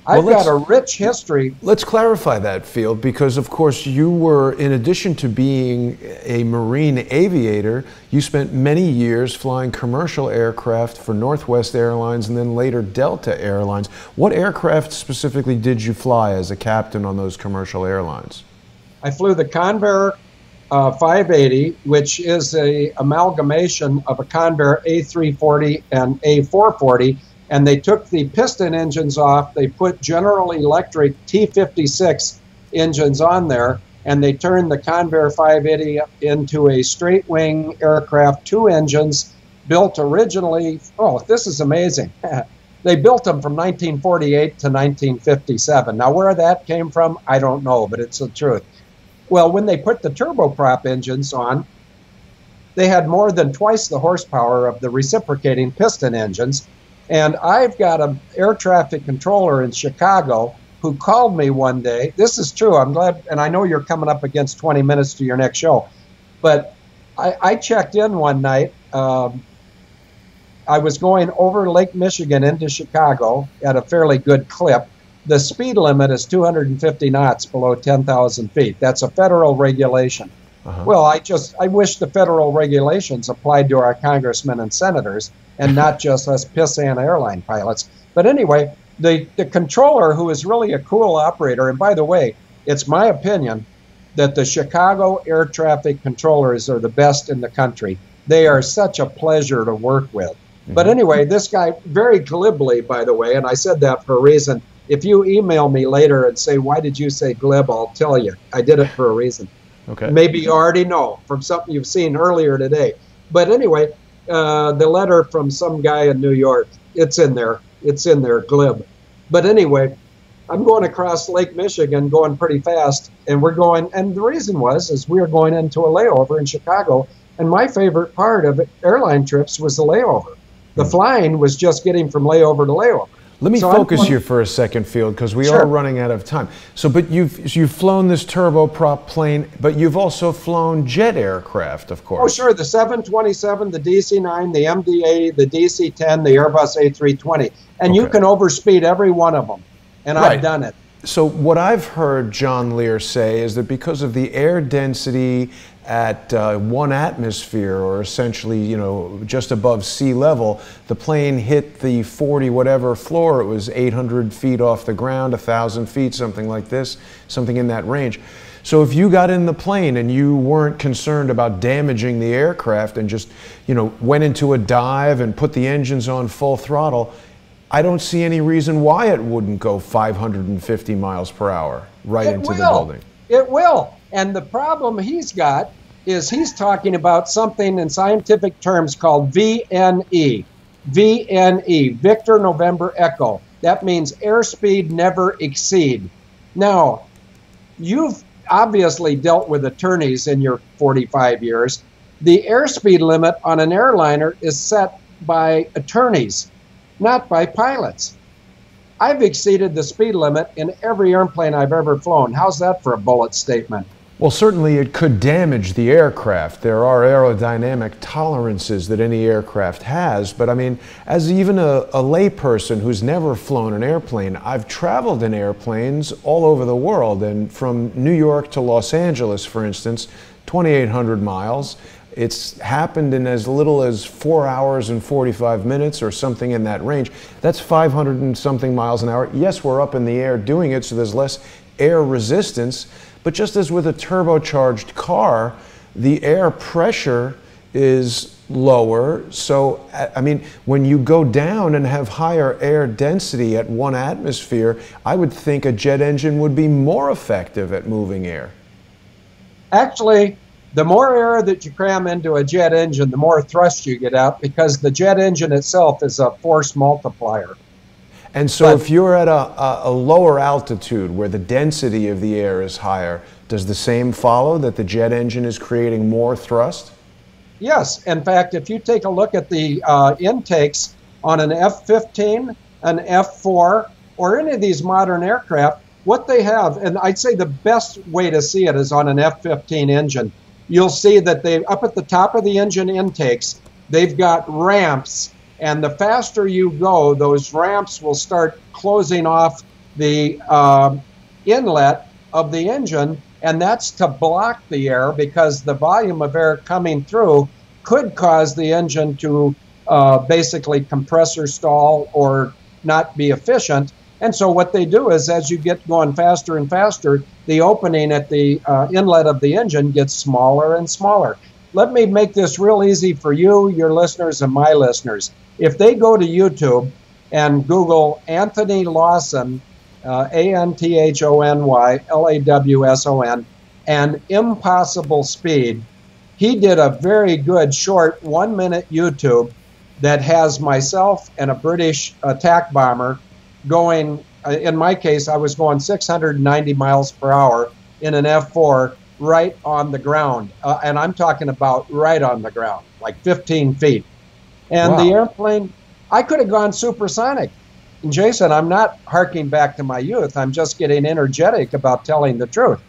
I've got a rich history. Let's clarify that, Field, because of course you were, in addition to being a Marine aviator, you spent many years flying commercial aircraft for Northwest Airlines and then later Delta Airlines. What aircraft specifically did you fly as a captain on those commercial airlines? I flew the Convair 580, which is a amalgamation of a Convair A340 and A440. And they took the piston engines off. They put General Electric T56 engines on there, and they turned the Convair 580 into a straight wing aircraft, 2 engines, built originally. Oh, this is amazing. They built them from 1948 to 1957. Now, where that came from, I don't know, but it's the truth. Well, when they put the turboprop engines on, they had more than twice the horsepower of the reciprocating piston engines. And I've got an air traffic controller in Chicago who called me one day. This is true. I'm glad, and I know you're coming up against 20 minutes to your next show. But I checked in one night. I was going over Lake Michigan into Chicago at a fairly good clip. the speed limit is 250 knots below 10,000 feet. That's a federal regulation. Well, I wish the federal regulations applied to our congressmen and senators and not just us pissant airline pilots. But anyway, the controller, who is really a cool operator, and by the way, it's my opinion that the Chicago air traffic controllers are the best in the country. They are such a pleasure to work with. But anyway, this guy, very glibly, by the way, and I said that for a reason. If you email me later and say, why did you say glib, I'll tell you. I did it for a reason. Okay. Maybe you already know from something you've seen earlier today. But anyway, the letter from some guy in New York, it's in there. It's in there, glib. But anyway, I'm going across Lake Michigan going pretty fast, and we're going, and the reason is we were going into a layover in Chicago, and my favorite part of airline trips was the layover. The flying was just getting from layover to layover. Let me focus here for a second, Field, because we are running out of time. So, but you've flown this turboprop plane, but you've also flown jet aircraft, of course. Oh, sure. The 727, the DC-9, the MD-80, the DC-10, the Airbus A320. And you can overspeed every one of them. And I've done it. So what I've heard John Lear say is that because of the air density at 1 atmosphere, or essentially, you know, just above sea level, the plane hit the 40 whatever floor. It was 800 feet off the ground, 1,000 feet, something like this, something in that range. So if you got in the plane and you weren't concerned about damaging the aircraft and just, you know, went into a dive and put the engines on full throttle, I don't see any reason why it wouldn't go 550 miles per hour right into the building. It will. And the problem he's got is he's talking about something in scientific terms called VNE. VNE, Victor November Echo. That means airspeed never exceed. Now, you've obviously dealt with attorneys in your 45 years. The airspeed limit on an airliner is set by attorneys, not by pilots. I've exceeded the speed limit in every airplane I've ever flown. How's that for a bullet statement? Well, certainly it could damage the aircraft. There are aerodynamic tolerances that any aircraft has, but I mean, as even a layperson who's never flown an airplane, I've traveled in airplanes all over the world, and from New York to Los Angeles, for instance, 2,800 miles. It's happened in as little as 4 hours and 45 minutes or something in that range. That's 500 and something miles an hour. Yes, we're up in the air doing it, so there's less air resistance. But just as with a turbocharged car, the air pressure is lower. So, I mean, when you go down and have higher air density at 1 atmosphere, I would think a jet engine would be more effective at moving air. Actually, the more air that you cram into a jet engine, the more thrust you get out, because the jet engine itself is a force multiplier. And so if you're at a lower altitude where the density of the air is higher, does the same follow, that the jet engine is creating more thrust? Yes. In fact, if you take a look at the intakes on an F-15, an F-4, or any of these modern aircraft, what they have, and I'd say the best way to see it is on an F-15 engine. You'll see that they, up at the top of the engine intakes, they've got ramps. And the faster you go, those ramps will start closing off the inlet of the engine, and that's to block the air, because the volume of air coming through could cause the engine to basically compressor stall or not be efficient. And so what they do is, as you get going faster and faster, the opening at the inlet of the engine gets smaller and smaller. Let me make this real easy for you, your listeners, and my listeners. If they go to YouTube and Google Anthony Lawson, A-N-T-H-O-N-Y, L-A-W-S-O-N, and Impossible Speed, he did a very good short 1-minute YouTube that has myself and a British attack bomber going, in my case, I was going 690 miles per hour in an F-4 right on the ground. And I'm talking about right on the ground, like 15 feet. And the airplane, I could have gone supersonic. And Jason, I'm not harking back to my youth. I'm just getting energetic about telling the truth.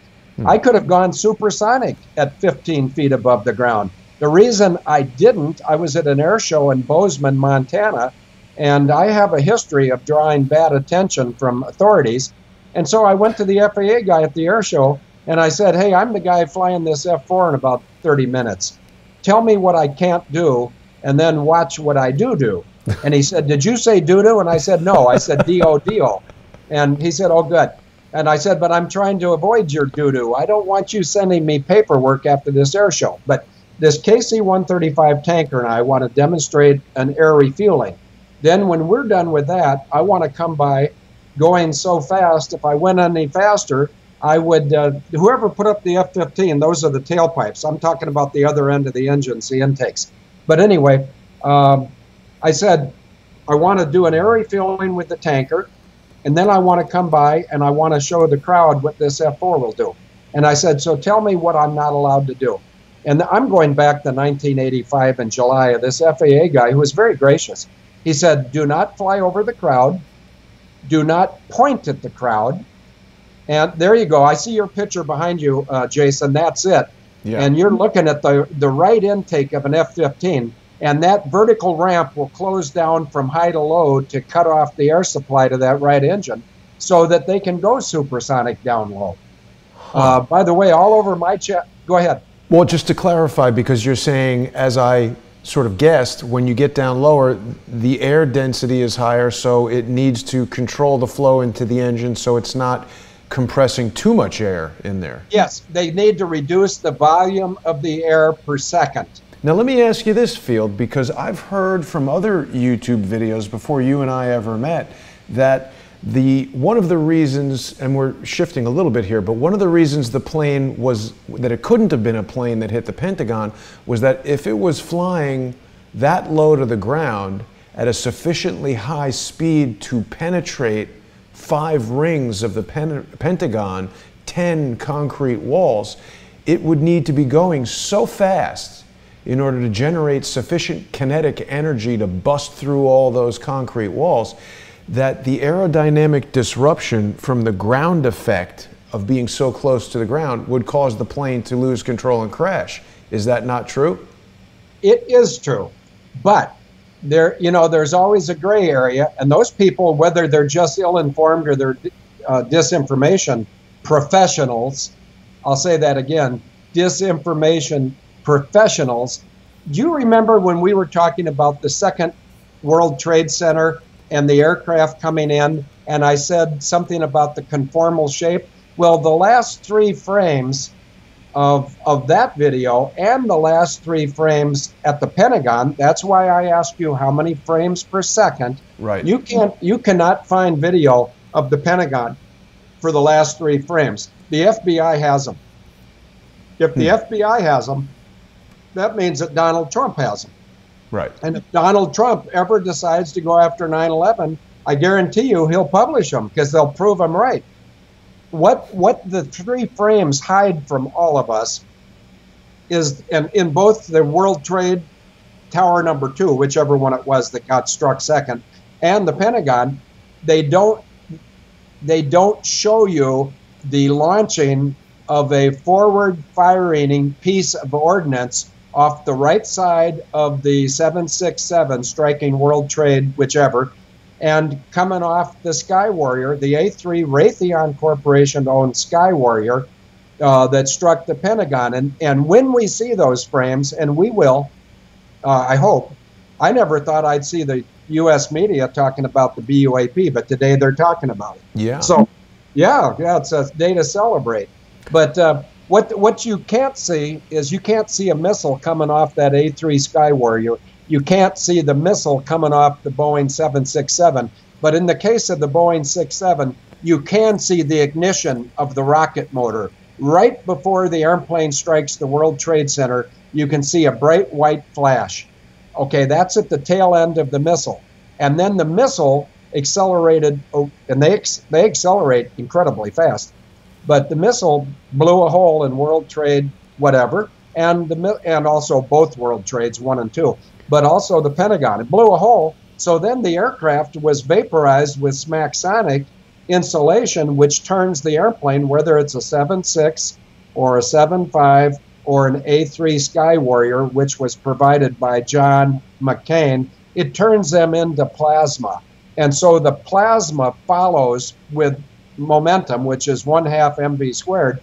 I could have gone supersonic at 15 feet above the ground. The reason I didn't, I was at an air show in Bozeman, Montana, And I have a history of drawing bad attention from authorities. And so I went to the FAA guy at the air show, and I said, hey, I'm the guy flying this F4 in about 30 minutes. Tell me what I can't do, and then watch what I do. And he said, did you say doo-doo? And I said, no, I said D-O-D-O. And he said, oh, good. And I said, but I'm trying to avoid your doo-doo. I don't want you sending me paperwork after this air show. But this KC-135 tanker and I want to demonstrate an air refueling. Then when we're done with that, I want to come by going so fast. If I went any faster, I would, whoever put up the F-15, those are the tailpipes. I'm talking about the other end of the engines, the intakes. But anyway, I said, I want to do an air refueling with the tanker, and then I want to come by and I want to show the crowd what this F-4 will do. And I said, so tell me what I'm not allowed to do. And I'm going back to 1985 in July of this FAA guy who was very gracious. He said, do not fly over the crowd. Do not point at the crowd. And there you go. I see your picture behind you, Jason. That's it. Yeah. And you're looking at the right intake of an F-15. And that vertical ramp will close down from high to low to cut off the air supply to that right engine so that they can go supersonic down low. By the way, all over my chat. Go ahead. Well, just to clarify, because you're saying, as I sort of guessed, when you get down lower, the air density is higher, so it needs to control the flow into the engine so it's not compressing too much air in there. Yes, they need to reduce the volume of the air per second. Now let me ask you this, Field, because I've heard from other YouTube videos before you and I ever met that one of the reasons, and we're shifting a little bit here, but one of the reasons the plane was, that it couldn't have been a plane that hit the Pentagon, was that if it was flying that low to the ground at a sufficiently high speed to penetrate 5 rings of the Pentagon, 10 concrete walls, it would need to be going so fast in order to generate sufficient kinetic energy to bust through all those concrete walls that the aerodynamic disruption from the ground effect of being so close to the ground would cause the plane to lose control and crash. Is that not true? It is true, but there's always a gray area, and those people, whether they're just ill-informed or they're disinformation professionals, I'll say that again, disinformation professionals. Do you remember when we were talking about the Second World Trade Center and the aircraft coming in, and I said something about the conformal shape? Well, the last 3 frames of that video and the last 3 frames at the Pentagon, that's why I asked you how many frames per second. Right. You cannot find video of the Pentagon for the last 3 frames. The FBI has them. If the FBI has them, that means that Donald Trump has them. Right. And if Donald Trump ever decides to go after 9/11, I guarantee you he'll publish them because they'll prove him right. What the 3 frames hide from all of us is, and in both the World Trade Tower number 2, whichever one it was that got struck second, and the Pentagon, they don't show you the launching of a forward firing piece of ordnance off the right side of the 767 striking World Trade, whichever, and coming off the Sky Warrior, the A3 Raytheon Corporation-owned Sky Warrior that struck the Pentagon. And when we see those frames, and we will, I hope, I never thought I'd see the U.S. media talking about the BUAP, but today they're talking about it. Yeah. So, yeah, it's a day to celebrate. But what you can't see is you can't see a missile coming off that A3 Sky Warrior. You can't see the missile coming off the Boeing 767. But in the case of the Boeing 67, you can see the ignition of the rocket motor. Right before the airplane strikes the World Trade Center, you can see a bright white flash. Okay, that's at the tail end of the missile. And then the missile accelerated, and they accelerate incredibly fast. But the missile blew a hole in World Trade whatever, and also both World Trades 1 and 2, but also the Pentagon. It blew a hole, so then the aircraft was vaporized with smack-sonic insulation, which turns the airplane, whether it's a 7.6 or a 7.5 or an A3 Sky Warrior, which was provided by John McCain it turns them into plasma. And so the plasma follows with momentum, which is 1/2 mv squared.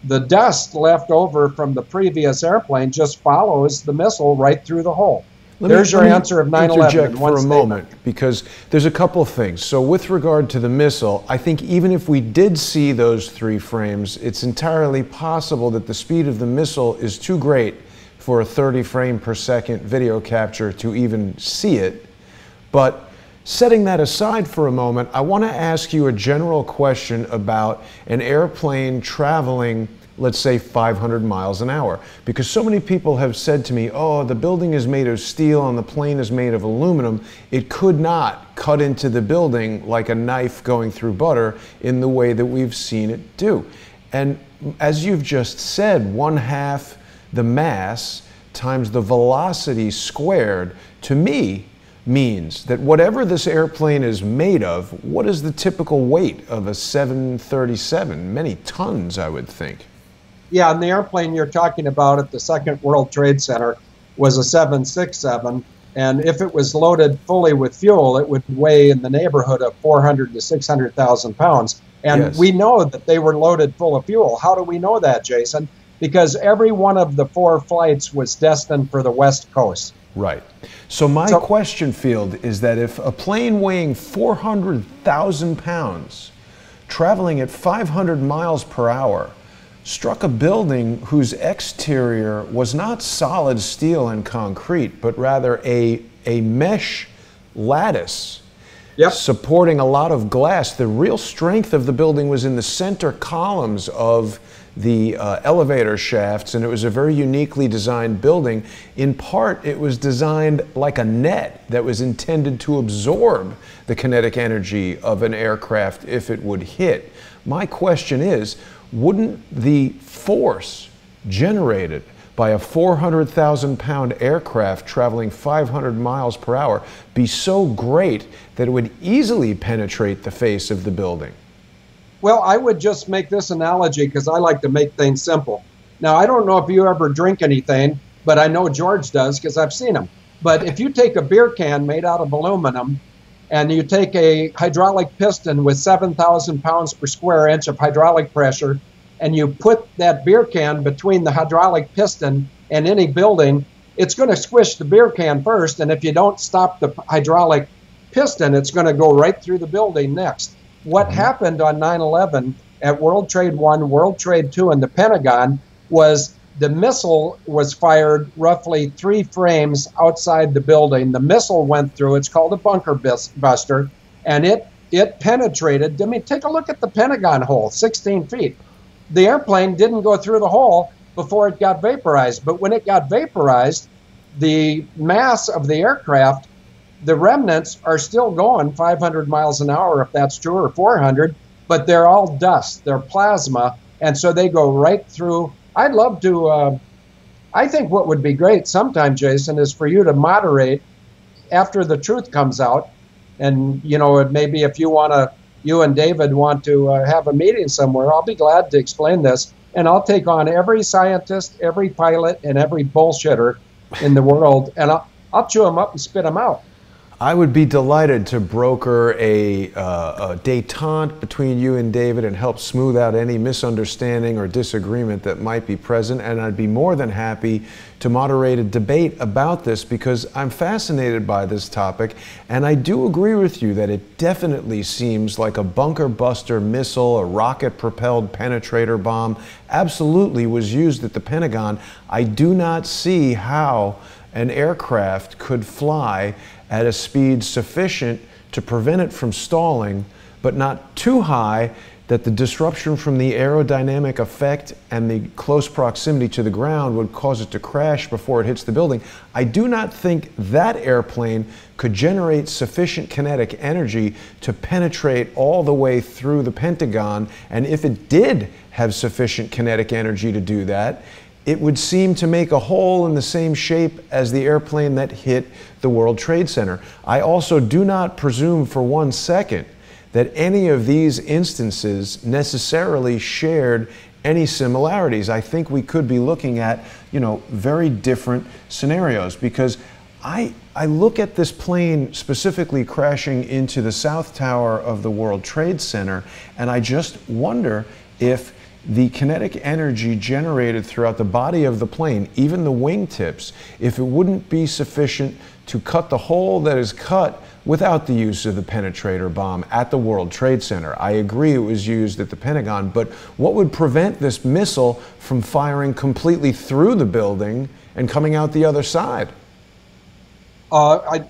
The dust left over from the previous airplane just follows the missile right through the hole. There's your answer of 9/11. Interject for a moment, because there's a couple of things. So with regard to the missile, I think even if we did see those 3 frames, it's entirely possible that the speed of the missile is too great for a 30 frame per second video capture to even see it. But setting that aside for a moment, I want to ask you a general question about an airplane traveling, let's say, 500 miles an hour. Because so many people have said to me, oh, the building is made of steel and the plane is made of aluminum. It could not cut into the building like a knife going through butter in the way that we've seen it do. And as you've just said, 1/2 the mass times the velocity squared, to me, means that whatever this airplane is made of, what is the typical weight of a 737? Many tons, I would think. Yeah, and the airplane you're talking about at the Second World Trade Center was a 767, and if it was loaded fully with fuel, it would weigh in the neighborhood of 400 to 600,000 pounds. And Yes. we know that they were loaded full of fuel. How do we know that, Jason? Because every one of the 4 flights was destined for the West Coast. Right. So my question, Field, is that if a plane weighing 400,000 pounds, traveling at 500 miles per hour, struck a building whose exterior was not solid steel and concrete, but rather a mesh lattice, Yep. supporting a lot of glass, the real strength of the building was in the center columns of the elevator shafts, and it was a very uniquely designed building. In part, it was designed like a net that was intended to absorb the kinetic energy of an aircraft if it would hit. My question is, wouldn't the force generated by a 400,000 pound aircraft traveling 500 miles per hour be so great that it would easily penetrate the face of the building? Well, I would just make this analogy because I like to make things simple. Now, I don't know if you ever drink anything, but I know George does because I've seen him. But if you take a beer can made out of aluminum and you take a hydraulic piston with 7,000 pounds per square inch of hydraulic pressure and you put that beer can between the hydraulic piston and any building, it's going to squish the beer can first. And if you don't stop the hydraulic piston, it's going to go right through the building next. What happened on 9/11 at World Trade I, World Trade II, and the Pentagon was the missile was fired roughly 3 frames outside the building. The missile went through. It's called a bunker buster, and it penetrated. I mean, take a look at the Pentagon hole, 16 feet. The airplane didn't go through the hole before it got vaporized, but when it got vaporized, the mass of the aircraft, the remnants are still going 500 miles an hour, if that's true, or 400, but they're all dust, they're plasma, and so they go right through. I'd love to, I think what would be great sometime, Jason, is for you to moderate after the truth comes out, and, you know, maybe if you want to, you and David want to have a meeting somewhere, I'll be glad to explain this, and I'll take on every scientist, every pilot, and every bullshitter in the world, and I'll chew them up and spit them out. I would be delighted to broker a détente between you and David and help smooth out any misunderstanding or disagreement that might be present. And I'd be more than happy to moderate a debate about this because I'm fascinated by this topic. And I do agree with you that it definitely seems like a bunker buster missile, a rocket propelled penetrator bomb, absolutely was used at the Pentagon. I do not see how an aircraft could fly at a speed sufficient to prevent it from stalling, but not too high that the disruption from the aerodynamic effect and the close proximity to the ground would cause it to crash before it hits the building. I do not think that airplane could generate sufficient kinetic energy to penetrate all the way through the Pentagon, and if it did have sufficient kinetic energy to do that, it would seem to make a hole in the same shape as the airplane that hit the World Trade Center. I also do not presume for 1 second that any of these instances necessarily shared any similarities. I think we could be looking at, you know, very different scenarios because I look at this plane specifically crashing into the South Tower of the World Trade Center, and I just wonder if the kinetic energy generated throughout the body of the plane, even the wingtips, if it wouldn't be sufficient to cut the hole that is cut without the use of the penetrator bomb at the World Trade Center. I agree it was used at the Pentagon, but what would prevent this missile from firing completely through the building and coming out the other side?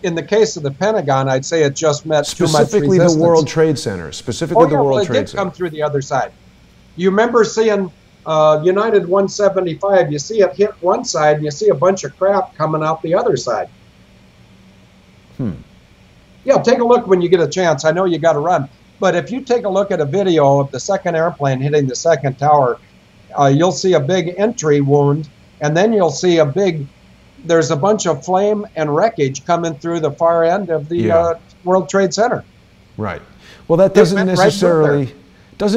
In the case of the Pentagon, I'd say it just met too much resistance. Specifically the World Trade Center. Specifically the World Trade Center. It did come through the other side. You remember seeing United 175, you see it hit one side, and you see a bunch of crap coming out the other side. Yeah, take a look when you get a chance. I know you got to run. But if you take a look at a video of the second airplane hitting the second tower, you'll see a big entry wound, and then you'll see there's a bunch of flame and wreckage coming through the far end of the World Trade Center. Right. Well, that doesn't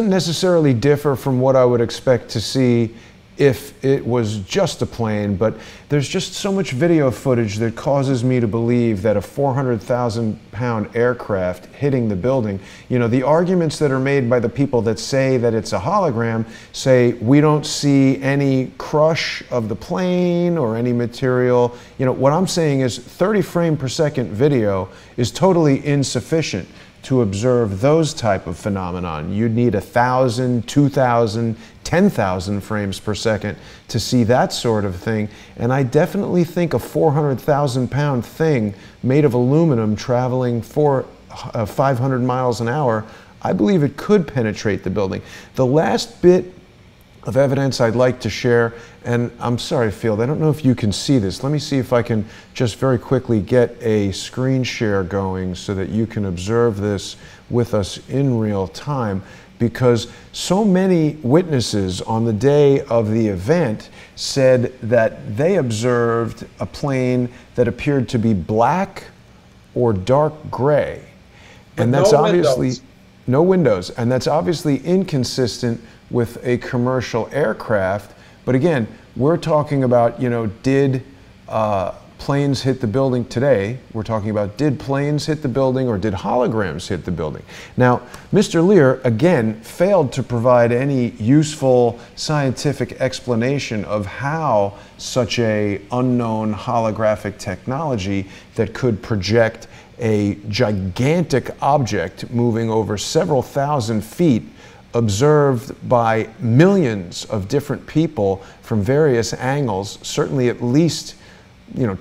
necessarily differ from what I would expect to see if it was just a plane, but there's just so much video footage that causes me to believe that a 400,000-pound aircraft hitting the building, you know, the arguments that are made by the people that say that it's a hologram say we don't see any crush of the plane or any material. You know, what I'm saying is 30 frame per second video is totally insufficient to observe those type of phenomenon. You'd need 1,000, 2,000, 10,000 frames per second to see that sort of thing. And I definitely think a 400,000-pound thing made of aluminum traveling 500 miles an hour, I believe it could penetrate the building. The last bit of evidence I'd like to share, and I'm sorry, Field, I don't know if you can see this. Let me see if I can just very quickly get a screen share going so that you can observe this with us in real time, because so many witnesses on the day of the event said that they observed a plane that appeared to be black or dark gray. And that's obviously no windows, and that's obviously inconsistent with a commercial aircraft. But again, we're talking about, you know, did planes hit the building today? We're talking about, did planes hit the building or did holograms hit the building? Now, Mr. Lear, again, failed to provide any useful scientific explanation of how such a unknown holographic technology that could project a gigantic object moving over several thousand feet, observed by millions of different people from various angles, certainly at least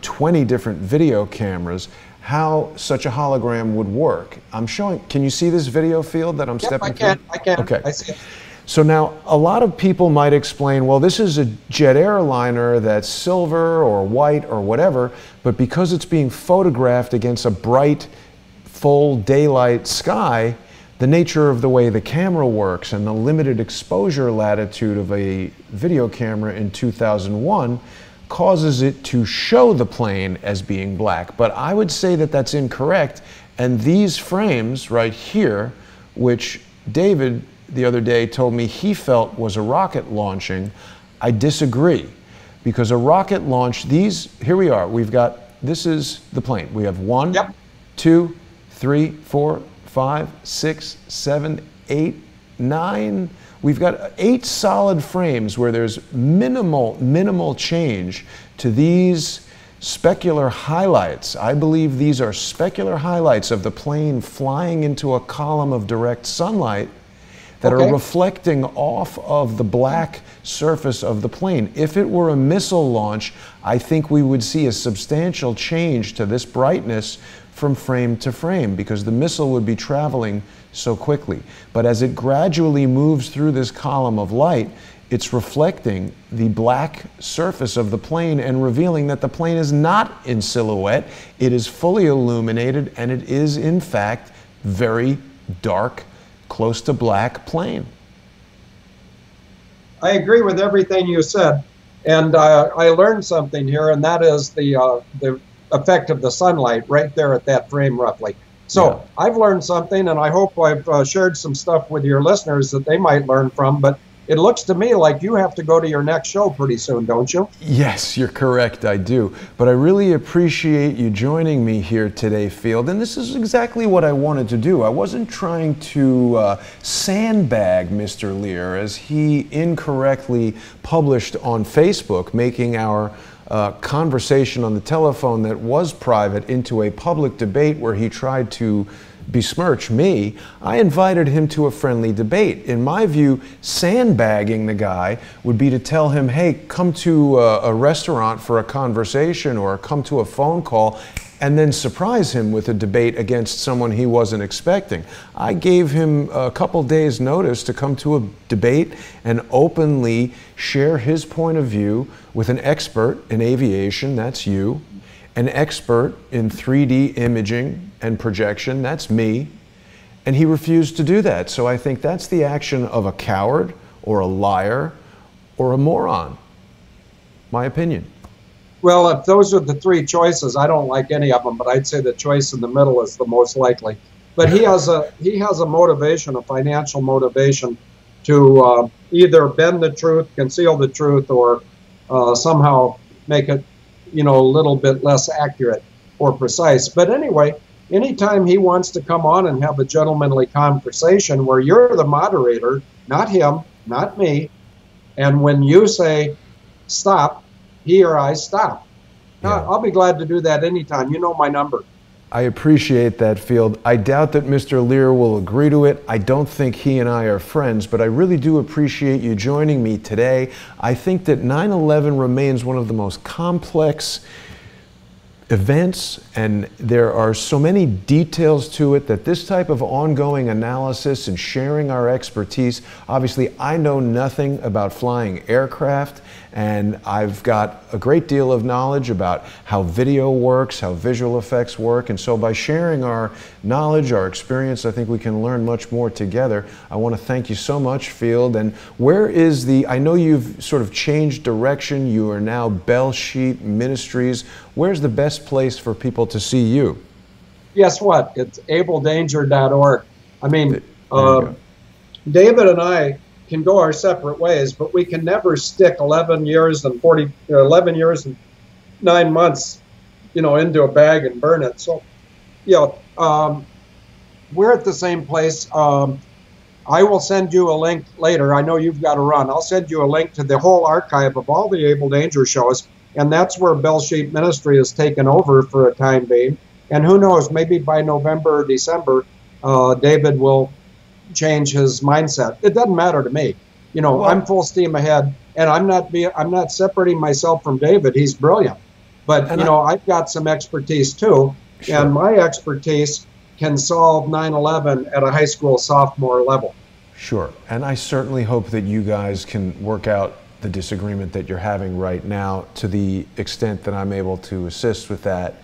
20 different video cameras, how such a hologram would work. I'm showing, can you see this video field that I'm stepping through? I can. Okay. I see it. So now a lot of people might explain, well, this is a jet airliner that's silver or white or whatever, but because it's being photographed against a bright, full daylight sky, the nature of the way the camera works and the limited exposure latitude of a video camera in 2001 causes it to show the plane as being black. But I would say that that's incorrect. And these frames right here, which David the other day told me he felt was a rocket launching, I disagree. Because a rocket launch, here we are, this is the plane. We have 1, 2, 3, 4, 5, 6, 7, 8, 9. We've got 8 solid frames where there's minimal change to these specular highlights. I believe these are specular highlights of the plane flying into a column of direct sunlight that are reflecting off of the black surface of the plane. If it were a missile launch, I think we would see a substantial change to this brightness from frame to frame, because the missile would be traveling so quickly. But as it gradually moves through this column of light, it's reflecting the black surface of the plane and revealing that the plane is not in silhouette. It is fully illuminated, and it is in fact very dark, close to black plane. I agree with everything you said, and I learned something here, and that is the effect of the sunlight right there at that frame roughly. So I've learned something, and I hope I've shared some stuff with your listeners that they might learn from. But it looks to me like you have to go to your next show pretty soon, don't you? Yes, you're correct, I do. But I really appreciate you joining me here today, Field. And this is exactly what I wanted to do. I wasn't trying to sandbag Mr. Lear, as he incorrectly published on Facebook, making our conversation on the telephone that was private into a public debate where he tried to besmirch me. I invited him to a friendly debate. In my view, sandbagging the guy would be to tell him, hey, come to a restaurant for a conversation or come to a phone call, and then surprise him with a debate against someone he wasn't expecting. I gave him a couple days' notice to come to a debate and openly share his point of view with an expert in aviation, that's you, an expert in 3D imaging and projection, that's me, and he refused to do that. So I think that's the action of a coward or a liar or a moron. My opinion. Well, if those are the three choices, I don't like any of them, but I'd say the choice in the middle is the most likely. But he has a motivation, a financial motivation to either bend the truth, conceal the truth, or somehow make it, a little bit less accurate or precise. But anyway, anytime he wants to come on and have a gentlemanly conversation where you're the moderator, not him, not me, and when you say stop, he or I stop. Yeah. I'll be glad to do that anytime. You know my number. I appreciate that, Field. I doubt that Mr. Lear will agree to it. I don't think he and I are friends, but I really do appreciate you joining me today. I think that 9/11 remains one of the most complex events, and there are so many details to it that this type of ongoing analysis and sharing our expertise, obviously I know nothing about flying aircraft, and I've got a great deal of knowledge about how video works, how visual effects work, and so by sharing our knowledge, our experience, I think we can learn much more together. I want to thank you so much, Field. And where is I know you've sort of changed direction, you are now Bell Sheet Ministries. Where's the best place for people to see you? Guess what? It's abledanger.org. I mean, David and I can go our separate ways, but we can never stick 11 years and 9 months, into a bag and burn it. So, we're at the same place. I will send you a link later. I know you've got to run. I'll send you a link to the whole archive of all the Able Danger shows, and that's where Bell Sheet Ministry has taken over for a time being. And who knows, maybe by November or December, David will change his mindset. It doesn't matter to me. Well, I'm full steam ahead, and I'm not separating myself from David. He's brilliant. But, I've got some expertise too, sure. And my expertise can solve 9/11 at a high school sophomore level. Sure, and I certainly hope that you guys can work out the disagreement that you're having right now. To the extent that I'm able to assist with that,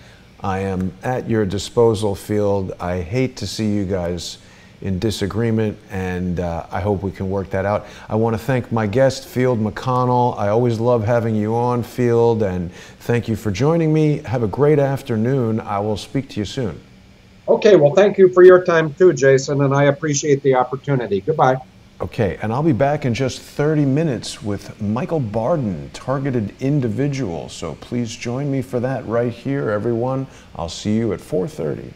I am at your disposal, Field. I hate to see you guys in disagreement, and I hope we can work that out. I want to thank my guest, Field McConnell. I always love having you on, Field, and thank you for joining me. Have a great afternoon. I will speak to you soon. Okay, well, thank you for your time too, Jason, and I appreciate the opportunity. Goodbye. Okay, and I'll be back in just 30 minutes with Michael Barden, Targeted Individual. So please join me for that right here, everyone. I'll see you at 4:30.